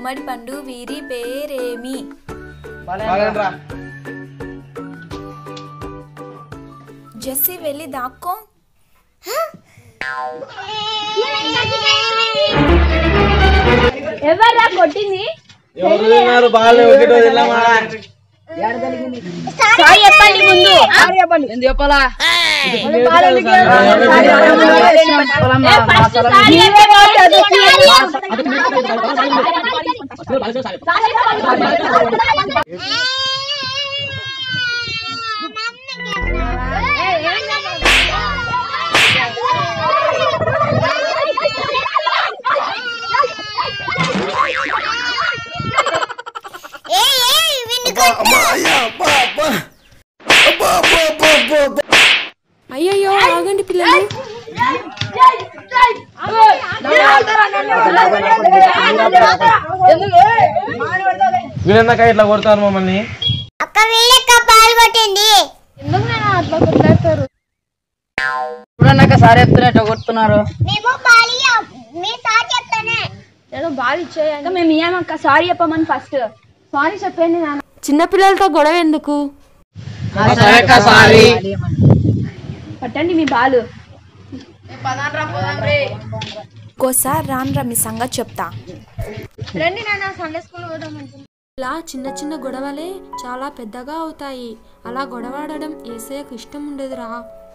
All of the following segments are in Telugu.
గుమ్మడి పండు వీరి పేరేమి? జెస్సీ వెళ్ళి దాక్కో. ఎవర్రా కొట్టింది? సారీ చెప్పండి ముందు. ఎందుకు చెప్పాలా? అయ్యయ్యో ఆగండి పిల్లలు. వీళ్ళందాక ఇట్లా కొడతారు మమ్మల్ని. చూడన్నాక సార్ చెప్తున్నా ఇట్లా కొడుతున్నారు. నేను బాగా ఇచ్చేయండి. మేము ఏమక్క సారీ చెప్పమని ఫస్ట్ సారీ చెప్పండి. నాన్న చిన్నపిల్లలతో గొడవ ఎందుకు? పట్టండి మీ బాలు. ఇంకోసారి రాన్రా మీ సంగతి చెప్తా. రండి నాన్న సండే స్కూల్ పోదాం. ఇలా చిన్న చిన్న గొడవలే చాలా పెద్దగా అవుతాయి. అలా గొడవాడడం యేసయ్యకు ఇష్టం ఉండదురా.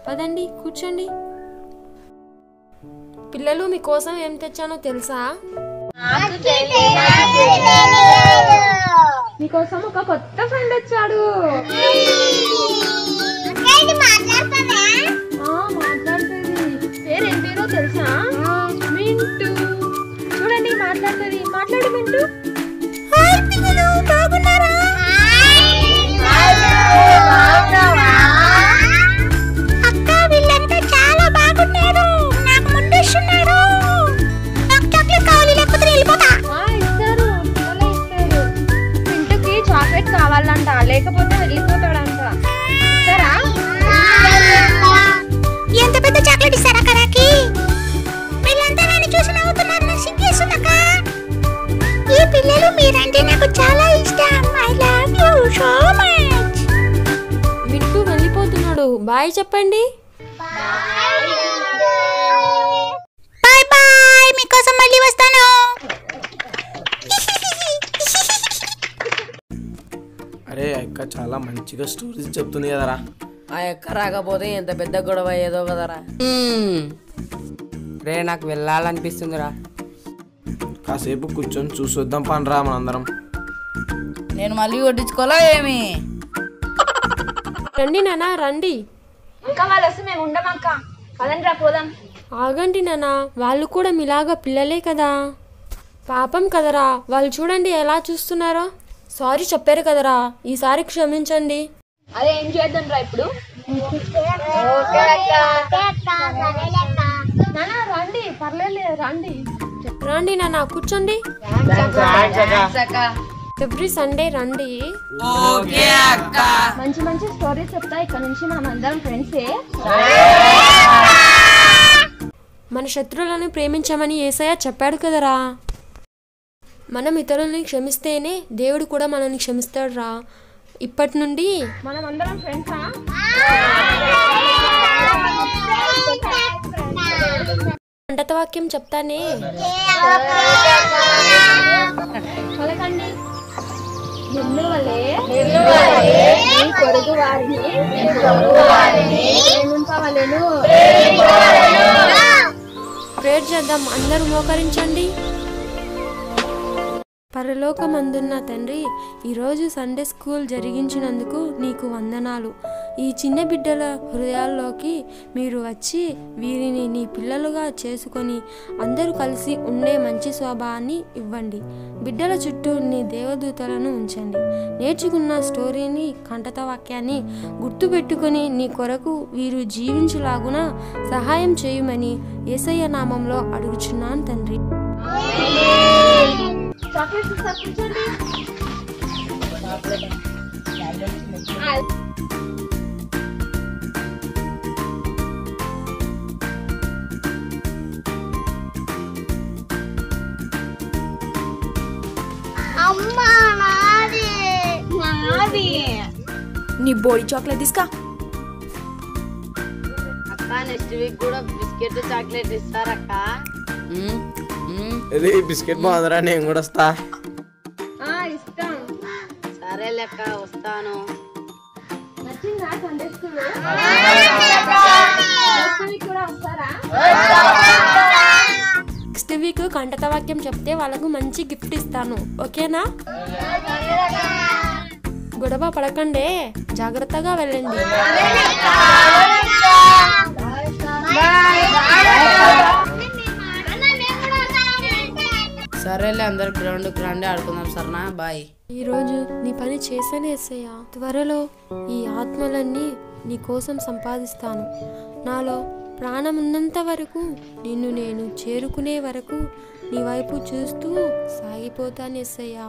పదండి కూర్చోండి. పిల్లలు మీకోసం ఏం తెచ్చానో తెలుసా? మీకోసం ఒక కొత్త ఫ్రెండ్ వచ్చాడు. మాట్లాడుతుంది. పేరు ఏం పేరో తెలుసా? మింటూ. చూడండి మాట్లాడుతుంది. మాట్లాడు మింటూ. అక్క వీళ్ళంతా చాలా బాగున్నారు. నాకు ముందు ఇస్తున్నారు. నాకు చాక్లెట్ కావాలి లేకపోతే వెళ్ళిపోతా. ఇస్తారు ఇస్తారు. మింటూకి చాక్లెట్ కావాలంట లేకపోతే వెళ్ళిపోతాడంట. సరా ఎంత పెద్ద చాక్లెట్ ఇస్తారా కరాకి? వీళ్ళంతా నన్ను చూసి నవ్వుతున్నారు. నాకు సిగ్గేస్తుందక్క. ఈ పిల్లలు మీరంటే నాకు చాలా ఇష్టం. I love you so much. Mintu వెళ్ళిపోతున్నాడు. బాయ్ చెప్పండి. Bye bye. మీకోసం మళ్ళీ వస్తాను. అరే అక్క చాలా మంచిగా స్టోరీస్ చెప్తుంది కదరా. ఆ ఎక్క రాకపోతే ఎంత పెద్ద గొడవ అయ్యేదో కదరా. రే నాకు వెళ్ళాలనిపిస్తుందిరా. కాసేపు కూర్చొని చూసొద్దాం పనరా మనందరం. నేను మళ్ళీ కొట్టించుకోవాలా ఏమి? రండి నాన్న రండి. ఇంకా వాళ్ళు వస్తే మేము ఉండమక్క. పదండి రా పోదాం. ఆగండి నాన్న, వాళ్ళు కూడా మీలాగా పిల్లలే కదా. పాపం కదరా, వాళ్ళు చూడండి ఎలా చూస్తున్నారో. సారీ చెప్పారు కదరా, ఈసారి క్షమించండి. అదే ఏం చేద్దాం రా ఇప్పుడు? నాన్న రండి, పర్లేదు రండి. రండి నాన్న కూర్చోండి. ఎవ్రీ సండే రండి. మంచి మంచి స్టోరీస్ చెప్తా. ఇక్కడ నుంచి మనం అందరం ఫ్రెండ్సే. మన శత్రువులను ప్రేమించమని యేసయ్య చెప్పాడు కదరా. మనం ఇతరులని క్షమిస్తేనే దేవుడు కూడా మనల్ని క్షమిస్తాడు రా. ఇప్పటి నుండి మనం అందరం ఫ్రెండ్సా? అంటత వాక్యం చెప్తానే. పలకండి. నిన్ను వలే నీ పొరుగు వారిని ప్రేమింపవలెను. ప్రేయర్ చేద్దాం. అందరూ మోకరించండి. పరలోకమందున్న తండ్రి, ఈరోజు సండే స్కూల్ జరిగించినందుకు నీకు వందనాలు. ఈ చిన్న బిడ్డల హృదయాల్లోకి మీరు వచ్చి వీరిని నీ పిల్లలుగా చేసుకొని అందరూ కలిసి ఉండే మంచి స్వభావాన్ని ఇవ్వండి. బిడ్డల చుట్టూ నీ దేవదూతలను ఉంచండి. నేర్చుకున్న స్టోరీని, కంటత వాక్యాన్ని గుర్తుపెట్టుకొని నీ కొరకు వీరు జీవించులాగున సహాయం చేయమని యేసయ్య నామంలో అడుగుచున్నాను తండ్రి. చాక్లెట్స్ కూర్చోండి. నీ బోడి చాక్లెట్ తీసుకా. అక్క నెక్స్ట్ వీక్ కూడా బిస్కెట్ చాక్లెట్ ఇస్తారక్క. ఇది బిస్కెట్ బాగుందిరా, నేను కూడా వస్తా. ఇస్తాం. సరే లెక్క వస్తాను. నచ్చిందా సండే స్కూల్? నెక్స్ట్ వీక్ కంటత వాక్యం చెప్తే వాళ్ళకు మంచి గిఫ్ట్ ఇస్తాను, ఓకేనా? గొడవ పడకండే, జాగ్రత్తగా వెళ్ళండి. సరేలే అందరు గ్రౌండ్కి రండి, ఆడుకుందాం సరేనా? బాయ్. ఈరోజు నీ పని చేశానే ఎస్సయ్యా. త్వరలో ఈ ఆత్మలన్నీ నీ కోసం సంపాదిస్తాను. నాలో ప్రాణం ఉన్నంత వరకు, నిన్ను నేను చేరుకునే వరకు నీ వైపు చూస్తూ సాగిపోతాను ఎస్సయ్యా.